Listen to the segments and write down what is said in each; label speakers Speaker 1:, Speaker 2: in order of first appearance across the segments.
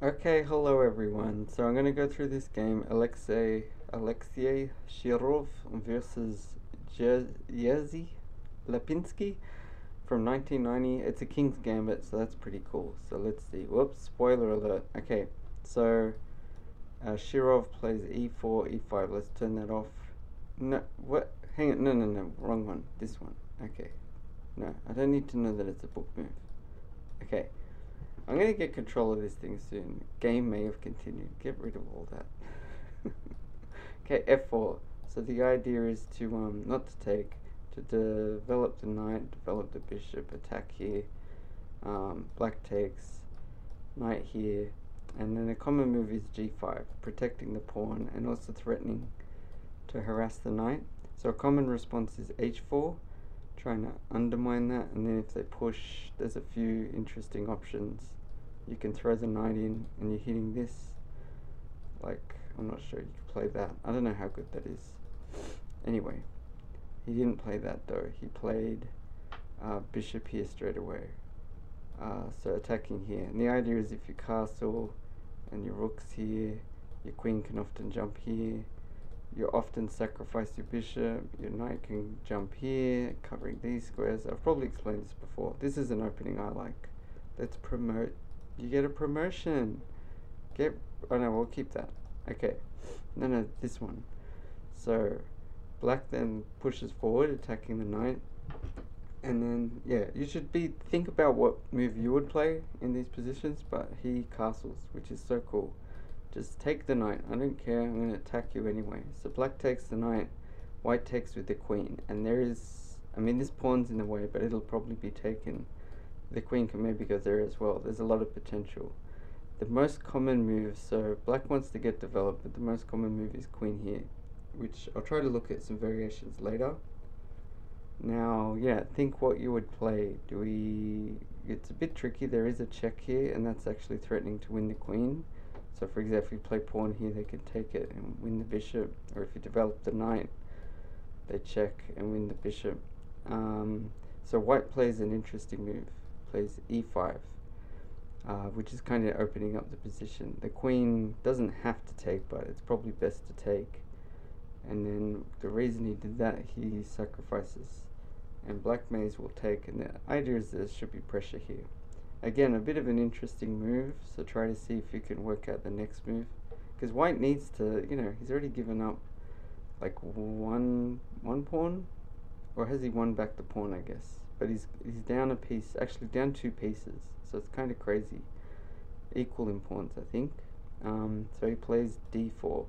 Speaker 1: Okay, hello everyone. So I'm going to go through this game, Alexei Shirov versus Jerzy Lapinski from 1990. It's a King's Gambit, so that's pretty cool. So let's see. Whoops, spoiler alert. Okay, so Shirov plays e4, e5. Let's turn that off. No, what? Hang on. No, no, no. Wrong one. This one. Okay. No, I don't need to know that it's a book move. Okay. I'm gonna get control of this thing soon. Game may have continued. Get rid of all that. Okay, f4. So the idea is to not to take, to develop the knight, develop the bishop, attack here. Black takes, knight here, and then a common move is g5, protecting the pawn and also threatening to harass the knight. So a common response is h4, trying to undermine that, and then if they push, there's a few interesting options. You can throw the knight in and you're hitting this, like, I'm not sure you could play that. I don't know how good that is. Anyway, he didn't play that though. He played bishop here straight away, so attacking here, and the idea is if you castle and your rook's here, your queen can often jump here. You often sacrifice your bishop, your knight can jump here, covering these squares. I've probably explained this before. This is an opening I like. Let's promote. You get a promotion. Oh no, we'll keep that. Okay. No, this one. So, black then pushes forward, attacking the knight. And then, yeah, you should think about what move you would play in these positions, but he castles, which is so cool. Just take the knight. I don't care. I'm going to attack you anyway. So black takes the knight. White takes with the queen. And this pawn's in the way, but it'll probably be taken. The queen can maybe go there as well. There's a lot of potential. The most common move, so black wants to get developed, but the most common move is queen here, which I'll try to look at some variations later. Now, yeah, think what you would play. It's a bit tricky. There is a check here, and that's actually threatening to win the queen. So for example, if you play pawn here, they can take it and win the bishop. Or if you develop the knight, they check and win the bishop. So white plays an interesting move, plays e5, which is kind of opening up the position. The queen doesn't have to take, but it's probably best to take. And then the reason he did that, he sacrifices. And black maze will take, and the idea is there should be pressure here. Again, a bit of an interesting move, so try to see if you can work out the next move. Because white needs to, he's already given up like one pawn, or has he won back the pawn, I guess. But he's down a piece, actually down two pieces, so it's kind of crazy. Equal in pawns, I think. So he plays d4,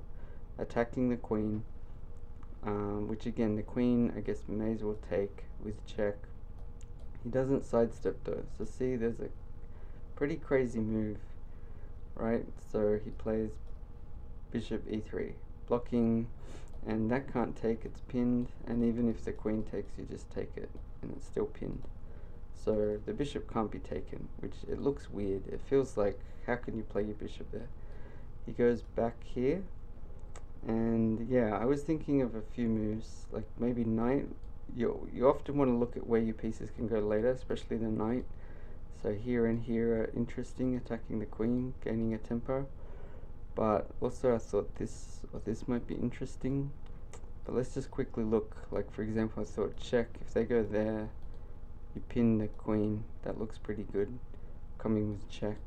Speaker 1: attacking the queen, which again, the queen, I guess, may as well take with check. He doesn't sidestep though, so see, there's a pretty crazy move, right? So he plays bishop e3, blocking, and that can't take, it's pinned, and even if the queen takes, you just take it, and it's still pinned. So the bishop can't be taken, which it looks weird. It feels like, how can you play your bishop there? He goes back here, and yeah, I was thinking of a few moves, like maybe knight. You often want to look at where your pieces can go later, especially the knight. So here and here are interesting, attacking the queen, gaining a tempo. But also I thought this might be interesting. But let's just quickly look. Like for example, I thought check. If they go there, you pin the queen. That looks pretty good, coming with check.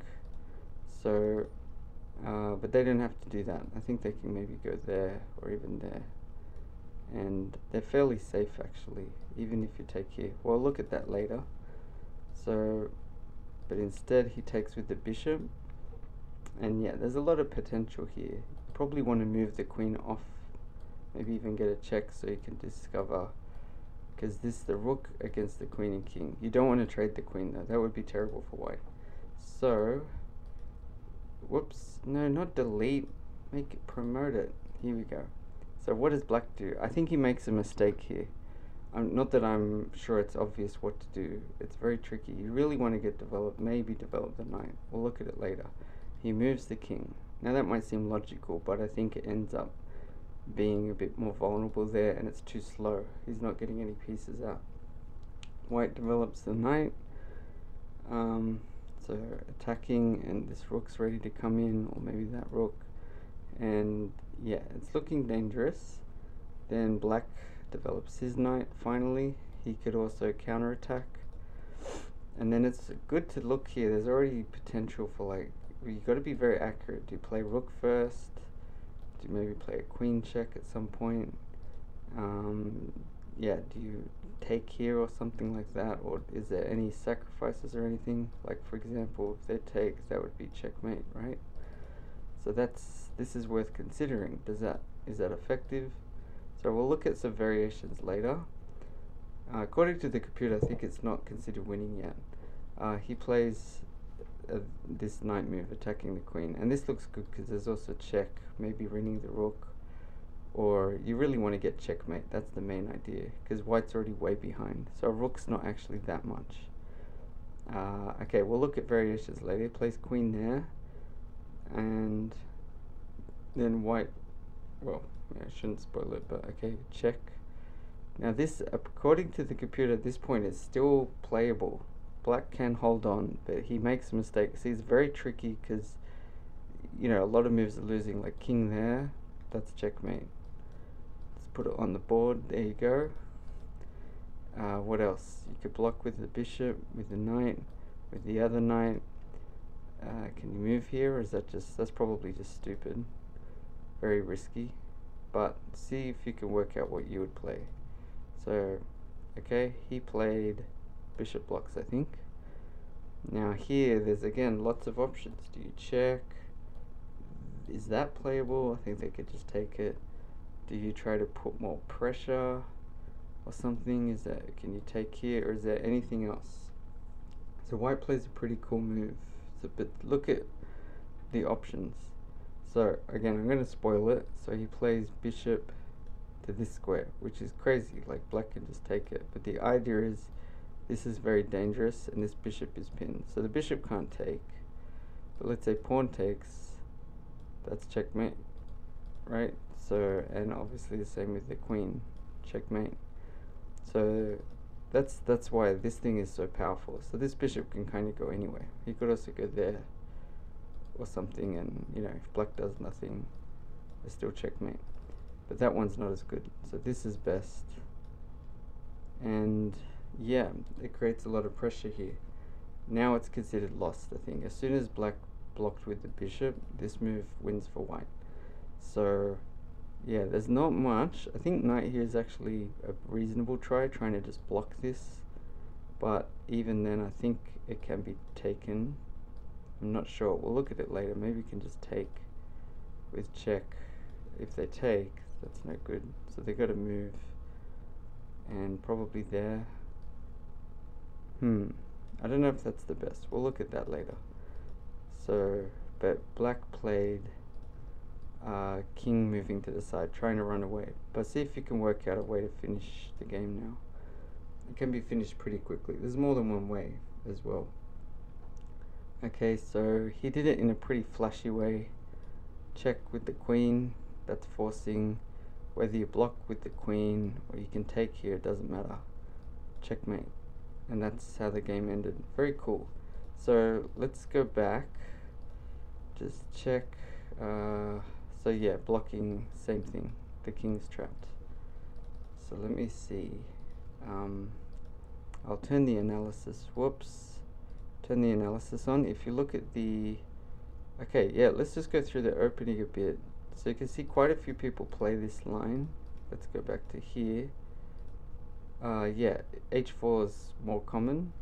Speaker 1: So, but they don't have to do that. I think they can maybe go there or even there. And they're fairly safe actually, even if you take here. We'll look at that later. So, but instead he takes with the bishop, and yeah, there's a lot of potential here. You probably want to move the queen off, maybe even get a check so you can discover, because this is the rook against the queen and king. You don't want to trade the queen though, that would be terrible for white. So, whoops, no, not delete, make it, promote it. Here we go. So what does black do? I think he makes a mistake here. Not that I'm sure it's obvious what to do. It's very tricky. You really want to get developed, maybe develop the knight. We'll look at it later. He moves the king. Now that might seem logical, but I think it ends up being a bit more vulnerable there, and it's too slow. He's not getting any pieces out. White develops the knight. So So attacking, and this rook's ready to come in, or maybe that rook. And yeah, it's looking dangerous. Then black develops his knight finally. He could also counterattack. And then it's good to look here. There's already potential for, like, you got to be very accurate. Do you play rook first? Do you maybe play a queen check at some point? Yeah, do you take here or something like that? Or is there any sacrifices or anything? Like, for example, if they take, that would be checkmate, right? So this is worth considering. Is that effective? So we'll look at some variations later. According to the computer, I think it's not considered winning yet. He plays this knight move, attacking the queen, and this looks good because there's also check, maybe winning the rook, or you really want to get checkmate. That's the main idea, because white's already way behind, so rook's not actually that much. Okay, we'll look at variations later. He plays queen there, and then white, well, yeah, I shouldn't spoil it, but okay, check. Now this, according to the computer at this point, is still playable. Black can hold on, but he makes a mistake. See, it's very tricky because, you know, a lot of moves are losing, like king there, that's checkmate. Let's put it on the board, there you go. What else? You could block with the bishop, with the knight, with the other knight. Can you move here, or is that that's probably just stupid. Very risky. But see if you can work out what you would play. So, okay, he played bishop blocks, I think. Now here, there's again lots of options. Do you check? Is that playable? I think they could just take it. Do you try to put more pressure or something? Can you take here, or is there anything else? So white plays a pretty cool move. So, but look at the options. So again, I'm going to spoil it. So he plays bishop to this square, which is crazy. Like, black can just take it. But the idea is, this is very dangerous, and this bishop is pinned. So the bishop can't take. But let's say pawn takes, that's checkmate, right? So, and obviously the same with the queen, checkmate. So that's why this thing is so powerful. So this bishop can kind of go anywhere. He could also go there or something, and you know, if black does nothing, it's still checkmate. But that one's not as good. So this is best. And yeah, it creates a lot of pressure here. Now it's considered lost, I think. As soon as black blocked with the bishop, this move wins for white. So yeah, there's not much. I think knight here is actually a reasonable trying to just block this. But even then, I think it can be taken. I'm not sure. We'll look at it later. Maybe we can just take with check. If they take, that's no good. So they got to move. And probably there. I don't know if that's the best. We'll look at that later. So, but black played king moving to the side, trying to run away. But see if you can work out a way to finish the game now. It can be finished pretty quickly. There's more than one way as well. Okay, so he did it in a pretty flashy way. Check with the queen. That's forcing. Whether you block with the queen or you can take here, it doesn't matter. Checkmate. And that's how the game ended. Very cool. So let's go back. Just check. So yeah, blocking, same thing. The king's trapped. So let me see. I'll turn the analysis. Whoops. Turn the analysis on. If you look at the... Okay, yeah, let's just go through the opening a bit. So you can see quite a few people play this line. Let's go back to here. Yeah, h4 is more common.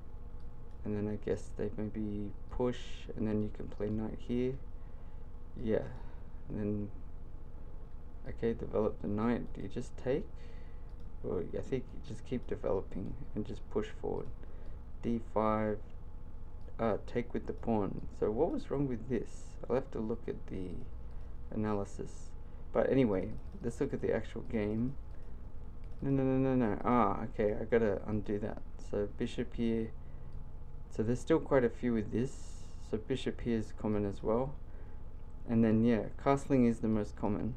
Speaker 1: And then I guess they maybe push, and then you can play knight here. Yeah, and then... Okay, develop the knight. Do you just take? Or I think you just keep developing and just push forward. d5. Take with the pawn. So what was wrong with this? I'll have to look at the analysis. But anyway, let's look at the actual game. No. Okay, I gotta undo that. So bishop here. So there's still quite a few with this. So bishop here is common as well. And then yeah, castling is the most common.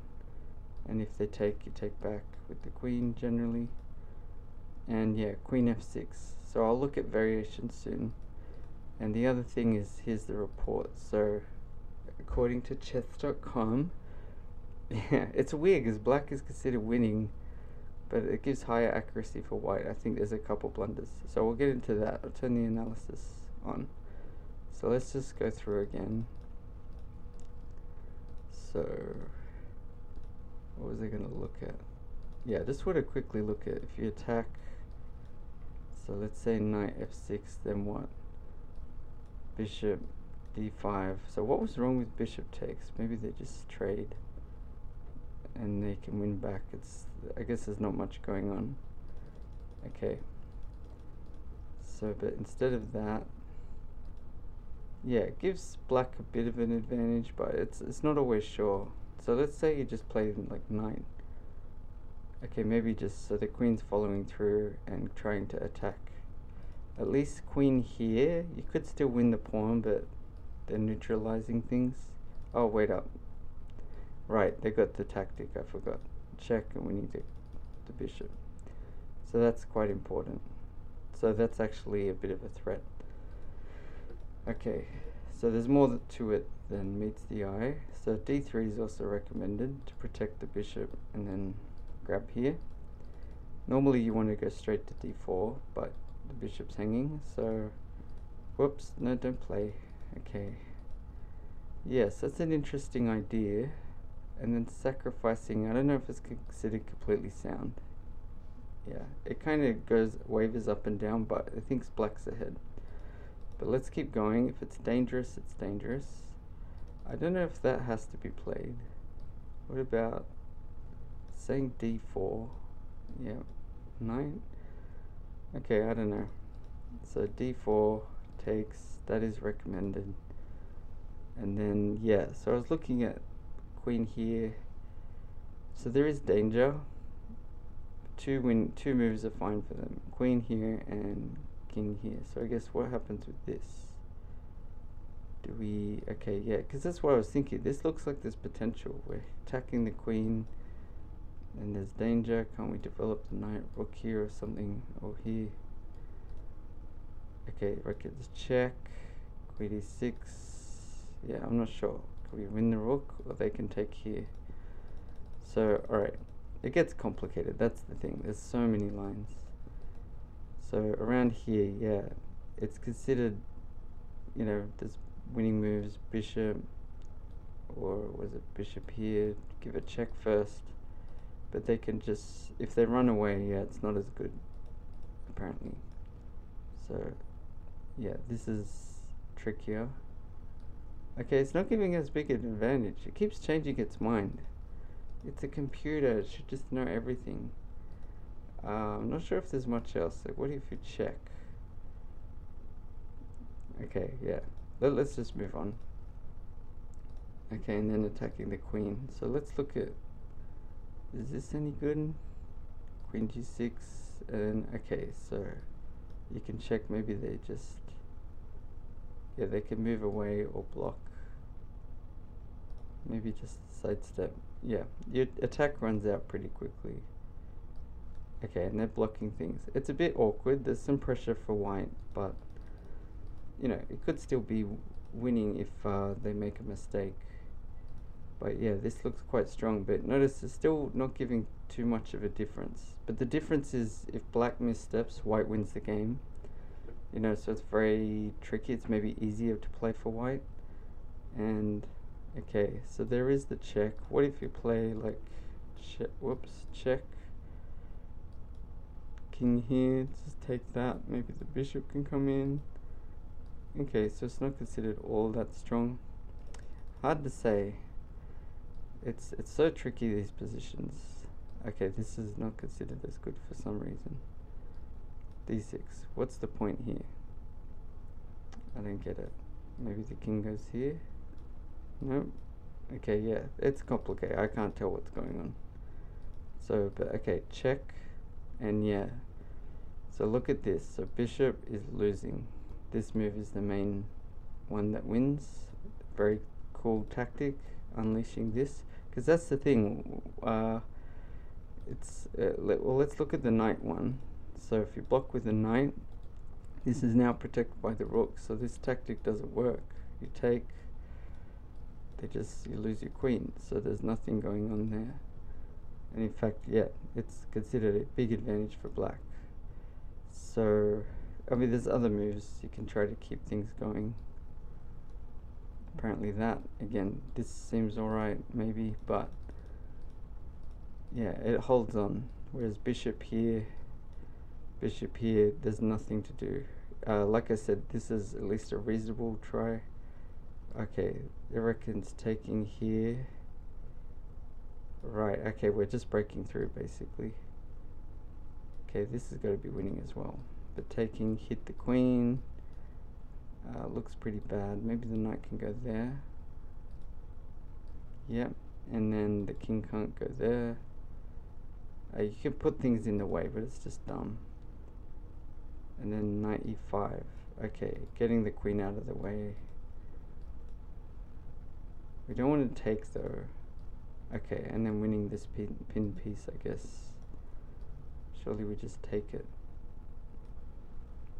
Speaker 1: And if they take, you take back with the queen generally. And yeah, queen f6. So I'll look at variations soon. And the other thing is, here's the report. So according to chess.com, yeah, it's weird because black is considered winning, but it gives higher accuracy for white. I think there's a couple blunders, so we'll get into that. I'll turn the analysis on. So let's just go through again. So what was I going to look at? Yeah, just want to quickly look at if you attack. So let's say knight f6, then what? Bishop d5. So what was wrong with bishop takes? Maybe they just trade and they can win back. I guess there's not much going on. Okay. So, but instead of that, yeah, it gives black a bit of an advantage, but it's not always sure. So let's say you just play like knight. Okay, maybe just so the queen's following through and trying to attack. At least queen here, you could still win the pawn, but they're neutralizing things. Oh, wait up. Right, they got the tactic, I forgot. Check, and we need the bishop. So that's quite important. So that's actually a bit of a threat. Okay, so there's more to it than meets the eye. So d3 is also recommended to protect the bishop, and then grab here. Normally you want to go straight to d4, but the bishop's hanging, so whoops, no, don't play. Okay, yes, that's an interesting idea. And then sacrificing, I don't know if it's considered completely sound. Yeah, it kind of wavers up and down, but I think black's ahead. But let's keep going. If it's dangerous, it's dangerous. I don't know if that has to be played. What about saying d4? Yeah, 9. Okay, I don't know. So d4 takes, that is recommended. And then, yeah, so I was looking at queen here. So there is danger. Two moves are fine for them. Queen here and king here. So I guess what happens with this? Do we... Okay, yeah, because that's what I was thinking. This looks like there's potential. We're attacking the queen, and there's danger. Can't we develop the knight, rook here or something? Or here? Okay, rook at the check. Queen e6. Yeah, I'm not sure. Can we win the rook, or they can take here? So, alright. It gets complicated, that's the thing. There's so many lines. So around here, yeah, it's considered, you know, there's winning moves, bishop, or was it bishop here? Give a check first. But they can just, if they run away, yeah, it's not as good, apparently. So, yeah, this is trickier. Okay, it's not giving us big an advantage. It keeps changing its mind. It's a computer, it should just know everything. I'm not sure if there's much else. Like, what if you check? Okay, yeah. Let's just move on. Okay, and then attacking the queen. So let's look at... Is this any good? Queen g6, and okay, so you can check. Maybe they just... Yeah, they can move away or block. Maybe just sidestep. Yeah, your attack runs out pretty quickly. Okay, and they're blocking things. It's a bit awkward. There's some pressure for white, but you know, it could still be winning if they make a mistake. But yeah, this looks quite strong. But notice it's still not giving too much of a difference. But the difference is if black missteps, white wins the game. You know, so it's very tricky. It's maybe easier to play for white. And okay, so there is the check. What if you play like check king here, just take that, maybe the bishop can come in. Okay, so it's not considered all that strong. Hard to say. It's so tricky, these positions. Okay, this is not considered as good for some reason. d6, what's the point here? I don't get it. Maybe the king goes here. Nope. Okay, yeah, it's complicated. I can't tell what's going on. So, but okay, check, and yeah. So look at this. So bishop is losing. This move is the main one that wins. Very cool tactic, unleashing this. Because that's the thing. Well, let's look at the knight one. So if you block with the knight, This is now protected by the rook, so this tactic doesn't work. You take, you lose your queen, so there's nothing going on there. And in fact, yeah, it's considered a big advantage for black. So, I mean, there's other moves you can try to keep things going. Apparently that, again, this seems alright, maybe, but yeah, it holds on. Whereas bishop here, there's nothing to do. Like I said, this is at least a reasonable try. Okay, it reckons taking here. Right, okay, we're just breaking through basically. Okay, this is going to be winning as well. But taking, hit the queen. Looks pretty bad. Maybe the knight can go there. Yep, and then the king can't go there. You can put things in the way, but it's just dumb. And then knight e5. Okay, getting the queen out of the way. We don't want to take though. Okay, and then winning this pin piece, I guess. Surely we just take it.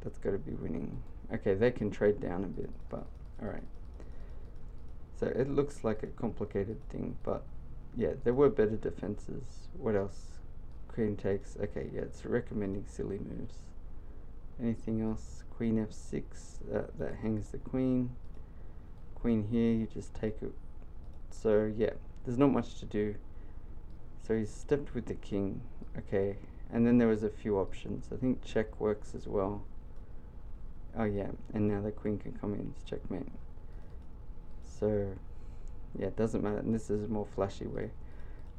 Speaker 1: That's got to be winning. Okay, they can trade down a bit, but alright. So it looks like a complicated thing, but yeah, there were better defenses. What else? Queen takes. Okay, yeah, it's recommending silly moves. Anything else? Queen f6, that hangs the queen. Queen here, you just take it. So yeah, there's not much to do. So he's stepped with the king. Okay, and then there was a few options. I think check works as well. Oh yeah, and now the queen can come in. It's checkmate. So yeah, it doesn't matter. And this is a more flashy way.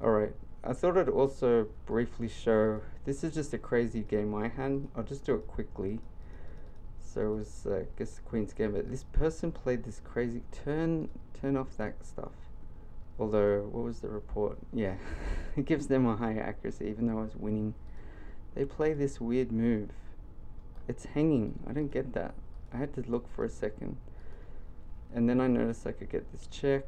Speaker 1: Alright, I thought I'd also briefly show, this is just a crazy game I had. I'll just do it quickly. So it was, I guess, the Queen's Gambit. This person played this crazy, turn off that stuff. Although, what was the report? Yeah, it gives them a higher accuracy even though I was winning. They play this weird move. It's hanging. I don't get that. I had to look for a second. And then I noticed I could get this check.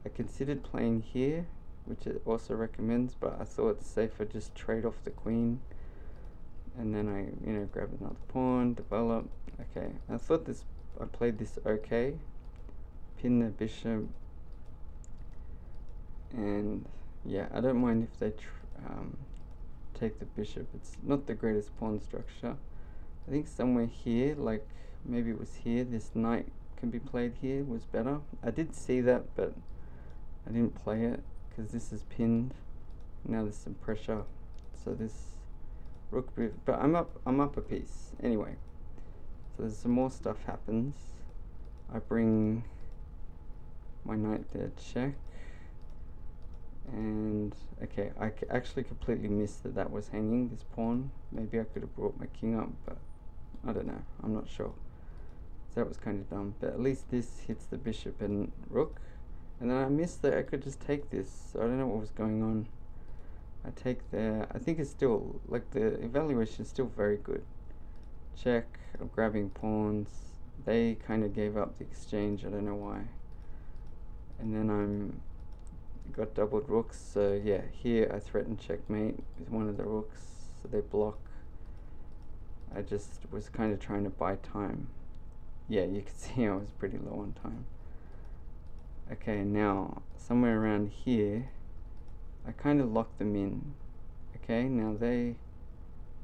Speaker 1: I considered playing here, which it also recommends, but I thought it's safer just trade off the queen. And then I, grab another pawn, develop. Okay, I thought I played this okay. Pin the bishop. And yeah, I don't mind if they take the bishop. It's not the greatest pawn structure. I think somewhere here, like maybe it was here, this knight can be played here was better. I did see that, but I didn't play it because this is pinned. Now there's some pressure, so this rook move, but I'm up a piece anyway. So there's some more stuff happens. I bring my knight there, check. And okay, I actually completely missed that was hanging, this pawn. Maybe I could have brought my king up, but I don't know, I'm not sure. So that was kind of dumb, but at least this hits the bishop and rook. And then I missed that I could just take this, so I don't know what was going on. I take there. I think it's still, like, the evaluation is still very good. Check, I'm grabbing pawns. They kind of gave up the exchange, I don't know why. And then got doubled rooks, so yeah, here I threatened checkmate with one of the rooks, so they block. I just was kind of trying to buy time. Yeah, you can see I was pretty low on time. Okay, now, somewhere around here, I kind of locked them in. Okay, now they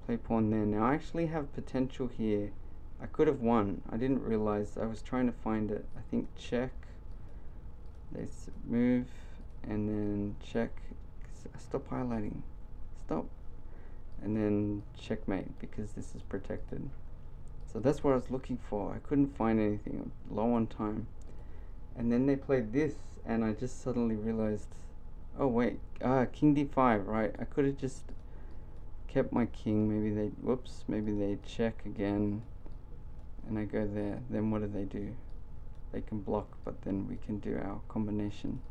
Speaker 1: play pawn there. Now I actually have potential here. I could have won. I didn't realize. I was trying to find it. I think check. They move, and then check. Stop highlighting. Stop. And then checkmate, because this is protected. So that's what I was looking for. I couldn't find anything. Low on time. And then they played this, and I just suddenly realized, oh wait, king d5, right? I could have just kept my king. Maybe they check again, and I go there. Then what do? They can block, but then we can do our combination.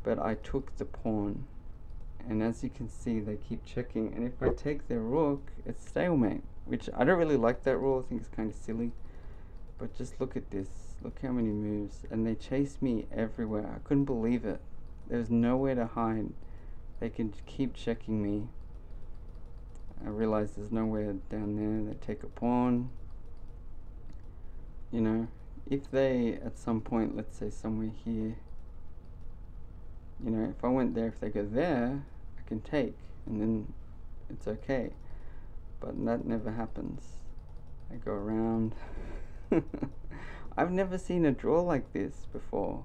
Speaker 1: But I took the pawn, and as you can see, they keep checking. And if I take their rook, it's stalemate, which I don't really like that rule. I think it's kind of silly. But just look at this. Look how many moves. And they chase me everywhere. I couldn't believe it. There's nowhere to hide. They can keep checking me. I realize there's nowhere down there. They take a pawn. You know, if they at some point, let's say somewhere here, you know, if I went there, if they go there, I can take, and then it's okay. But that never happens. I go around. I've never seen a draw like this before.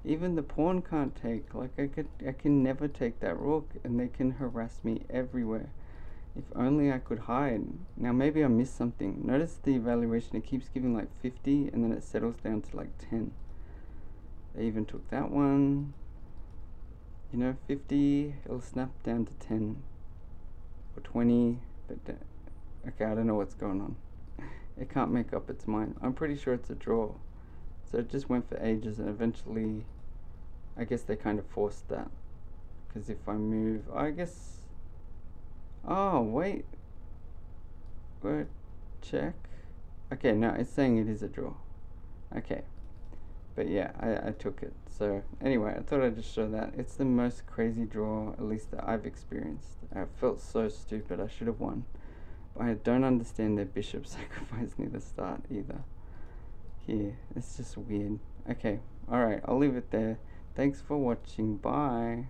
Speaker 1: Even the pawn can't take. Like I can never take that rook, and they can harass me everywhere. If only I could hide. Now maybe I missed something. Notice the evaluation, it keeps giving like 50 and then it settles down to like 10. They even took that one. You know, 50, it'll snap down to 10 or 20, but okay, I don't know what's going on. It can't make up its mind. I'm pretty sure it's a draw. So it just went for ages, and eventually I guess they kind of forced that. Because if I move, I guess... Oh, wait. Word check. Okay, no, it's saying it is a draw. Okay. But yeah, I took it. So anyway, I thought I'd just show that. It's the most crazy draw, at least that I've experienced. I felt so stupid. I should have won. But I don't understand their bishop sacrifice near the start either. Here, it's just weird. Okay, alright, I'll leave it there. Thanks for watching. Bye.